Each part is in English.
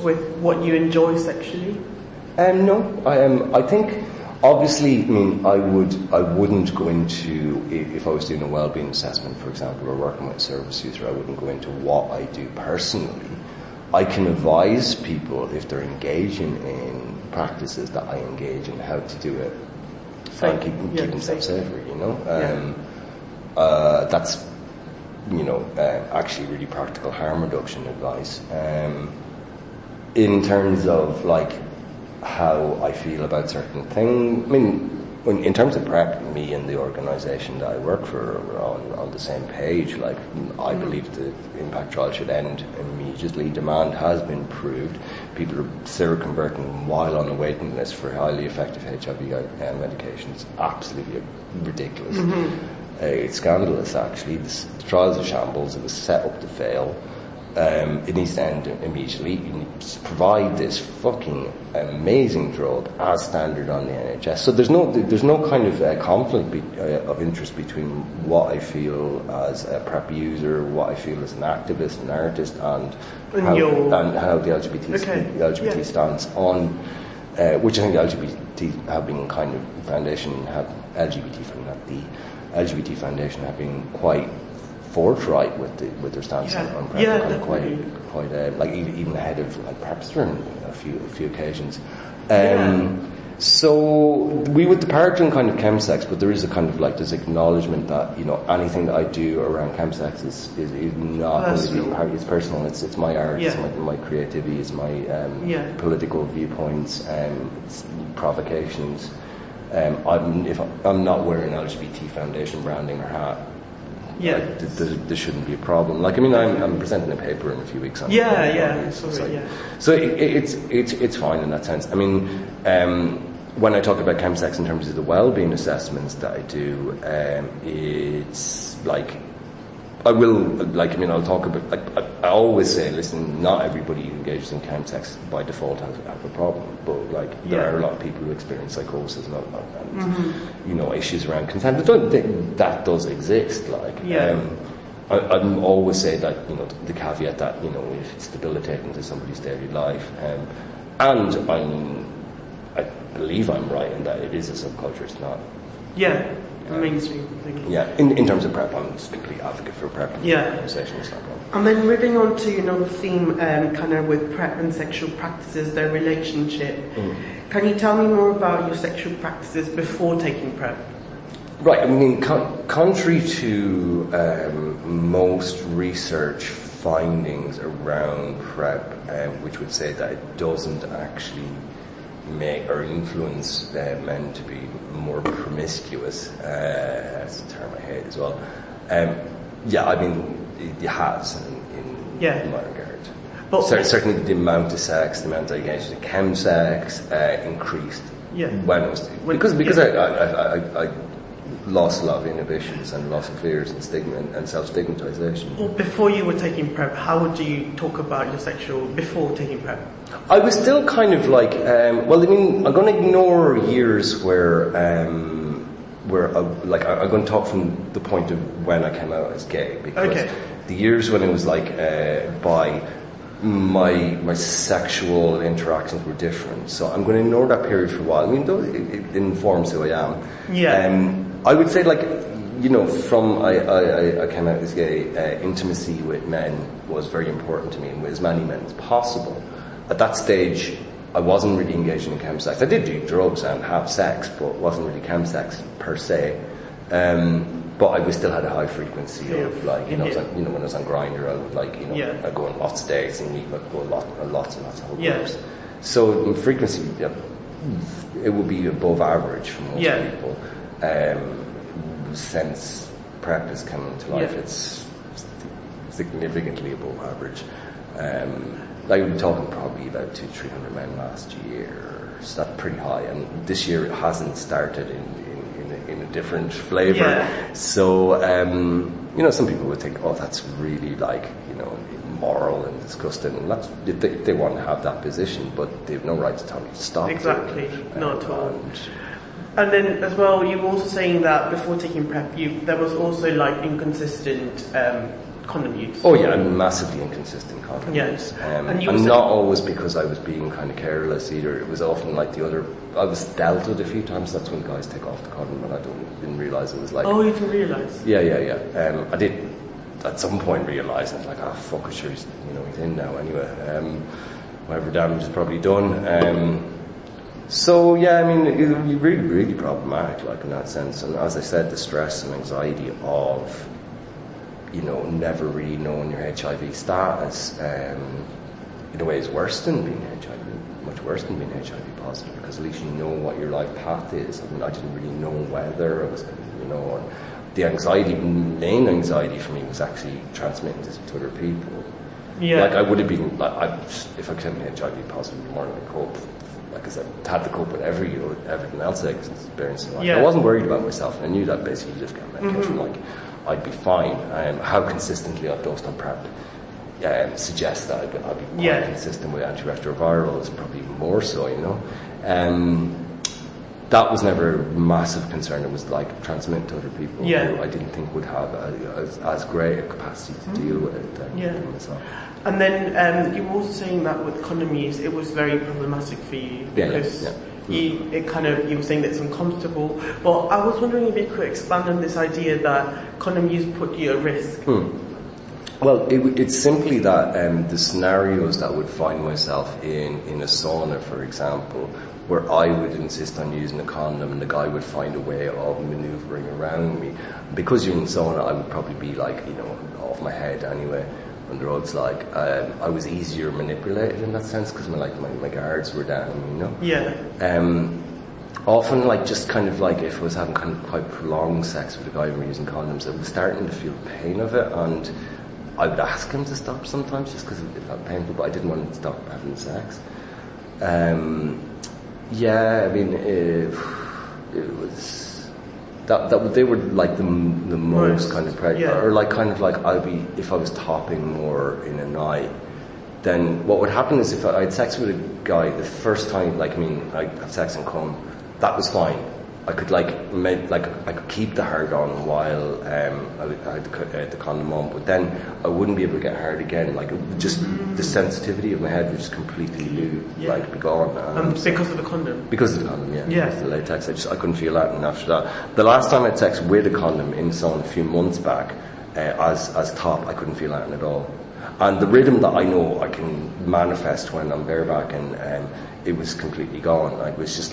with what you enjoy sexually? No, I think obviously, I mean, I wouldn't go into, if I was doing a wellbeing assessment, for example, or working with a service user, I wouldn't go into what I do personally. I can advise people if they're engaging in practices that I engage in how to do it and keep themselves safer, you know. That's, you know, actually really practical harm reduction advice. In terms of like how I feel about certain things, I mean, in terms of PrEP, me and the organisation that I work for are on the same page. Like, I believe the impact trial should end immediately. Demand has been proved. People are seroconverting while on a waiting list for highly effective HIV medication. It's absolutely ridiculous. It's scandalous, actually. The trial's a shambles. It was set up to fail. It needs to end immediately. You need to provide this fucking amazing drug as standard on the NHS. So there's no kind of conflict of interest between what I feel as a PrEP user, what I feel as an activist, an artist, and how the LGBT stands on, which I think the LGBT have been kind of Foundation have quite forthright with their stance on PrEP, quite like even ahead of like perhaps during a few occasions. So we would depart in kind of chemsex, but there is a kind of like this acknowledgement that, you know, anything that I do around chemsex is not personal. It's personal. It's my art. It's my creativity. It's my political viewpoints and provocations. If I'm not wearing LGBT Foundation branding or hat, there shouldn't be a problem. Like, I mean, I'm presenting a paper in a few weeks on So it's fine in that sense. I mean, when I talk about chemsex in terms of the well-being assessments that I do, it's like I'll talk about, like, I always say, listen, not everybody who engages in chemsex by default has a problem, but like there are a lot of people who experience psychosis and you know, issues around consent. That does exist. Like, I'm always say that, you know, the caveat that, you know, if it's debilitating to somebody's daily life, and I believe I'm right in that it is a subculture. It's not. Mainstream thing. In terms of PrEP, I'm just a complete advocate for PrEP. Conversation is not going. And then moving on to another theme, kind of with PrEP and sexual practices, their relationship. Can you tell me more about your sexual practices before taking PrEP? Right. I mean, contrary to most research findings around PrEP, which would say that it doesn't actually make or influence men to be more promiscuous, that's a term I hate as well. I mean, it has in my regard. But certainly the amount of sex, the amount I engaged in chemsex increased when I was because I lost a lot of inhibitions and lots of fears and stigma and self-stigmatization. Well, before you were taking PrEP, how would you talk about your sexual before taking PrEP? I was still kind of like, I'm going to ignore years where I'm going to talk from the point of when I came out as gay, because the years when it was like bi, my sexual interactions were different. So I'm going to ignore that period for a while. I mean, though it informs who I am. I would say, like, you know, from I came out as gay, intimacy with men was very important to me, and with as many men as possible. At that stage, I wasn't really engaged in chemsex. I did do drugs and have sex, but it wasn't really chemsex per se. But I still had a high frequency of, like, you know, when I was on Grindr, I would, like, you know, I'd go on lots of dates and meet, like, go lots and lots of whole groups. So in frequency, it would be above average for most people. Since PrEP has come into life, it's significantly above average. Like, we're talking probably about 200-300 men last year. So that's pretty high, and this year it hasn't started in a different flavour. So you know, some people would think, oh, that's really, like, you know, immoral and disgusting, and that's, they want to have that position, but they have no right to tell you to stop. Exactly, not at all. And then as well, you were also saying that before taking PrEP, there was also like inconsistent condom use? Oh yeah, I'm massively inconsistent condom Yes. use. And you and were not always because I was being kind of careless either. It was often like I was dealt with a few times. That's when guys take off the condom, and I didn't realise it was like. Oh, you didn't realise? Yeah. I did at some point realise, and I was like, fuck it, sure, he's in now anyway. Whatever damage is probably done. So yeah, I mean, it was really, really problematic, like in that sense. And as I said, the stress and anxiety of, never really knowing your HIV status, in a way, is worse than being HIV, much worse than being HIV positive, because at least you know what your life path is. I mean, I didn't really know whether I was, and the anxiety, main anxiety for me was actually transmitting this to other people. Yeah. Like I would have been, if I became HIV positive tomorrow, I cope. Like I said, had to cope with everything else I experienced. I wasn't worried about myself, and I knew that basically just got medication. Like I'd be fine. How consistently I've dosed on PrEP suggests that I'd be quite consistent with antiretrovirals, probably more so. That was never a massive concern. It was like transmitting to other people who I didn't think would have as great a capacity to deal with it. Myself. And then you were also saying that with condom use, it was very problematic for you because you were saying that it's uncomfortable. But I was wondering if you could expand on this idea that condom use put you at risk. Well, it's simply that the scenarios that I would find myself in a sauna, for example, where I would insist on using a condom and the guy would find a way of manoeuvring around me. Because you're in sauna, I would probably be like, off my head anyway. On the roads, I was easier manipulated in that sense because my guards were down, Often, just kind of if I was having kind of quite prolonged sex with a guy and we're using condoms, I was starting to feel the pain of it, and I would ask him to stop sometimes just because it felt painful, but I didn't want him to stop having sex. It was. That they were the most kind of pregnant, or I'd be, if I was topping more in a night, then what would happen is if I had sex with a guy the first time, I'd have sex and come, that was fine. I could I could keep the hard on while I had the condom on, but then I wouldn't be able to get hard again. Just the sensitivity of my head would just completely be gone. Because of the condom. Because of the condom, the latex. I couldn't feel that, and after that, the last time I had sex with a condom in sauna a few months back, as top, I couldn't feel that at all. And the rhythm that I know I can manifest when I'm bareback, and it was completely gone. It was just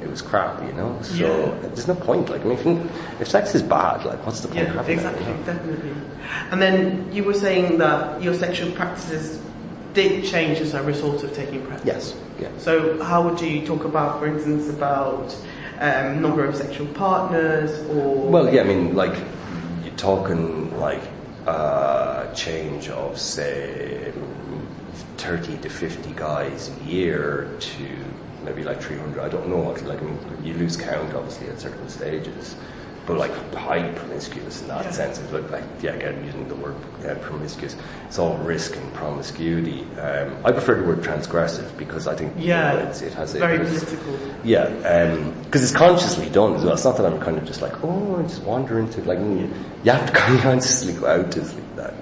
it was crap, So there's no point. If sex is bad, what's the point of having exactly, it? Definitely. And then you were saying that your sexual practices did change as a result of taking PrEP. Yes. Yeah. So how would you talk about, for instance, about number of sexual partners, or? Well, yeah. I mean, you're talking change of say 30 to 50 guys a year to maybe 300. I don't know. You lose count obviously at certain stages, but highly promiscuous in that sense. It's again using the word promiscuous. It's all risk and promiscuity. I prefer the word transgressive because I think it has very political. Yeah, because it's consciously done as well. It's not that I'm kind of just I just wander into it. You have to consciously go out to sleep that.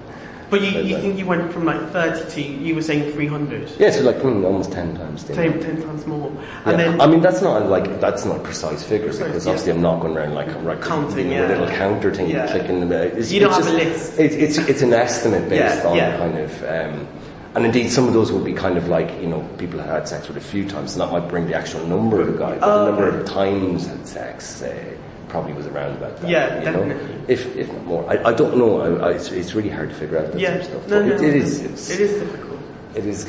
But you think you went from 30 to, you were saying 300? Yeah, so almost 10 times. 10 times more. Yeah. And then, I mean, that's not a precise figure because obviously I'm not going around counting, a little counter thing, clicking. You don't have a list. It's an estimate based on kind of, and indeed some of those would be kind of people had had sex with a few times, so that might bring the actual number of the guy, but the number of times had sex, say, probably was around about that. Yeah, definitely. If not more. I don't know. It's really hard to figure out that sort of stuff. It is difficult. It is,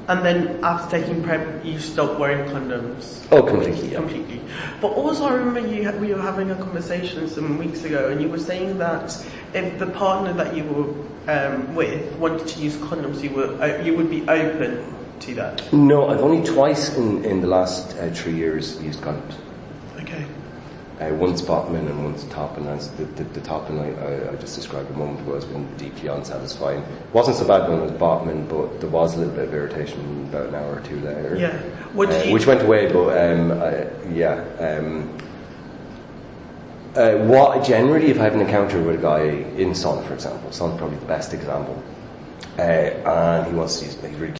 and then after taking PrEP, you stopped wearing condoms? Oh, completely, yeah. Completely. But also I remember we were having a conversation some weeks ago, and you were saying that if the partner that you were with wanted to use condoms, you would be open to that? No, I've only twice in the last 3 years used condoms. Okay. Once bottoming and once topping. The topping I just described a moment ago has been deeply unsatisfying. It wasn't so bad when it was bottoming, but there was a little bit of irritation about an hour or two later. Yeah. Which went away, but What generally, if I have an encounter with a guy in Sun, for example, Sun's probably the best example, and he wants to use, he's really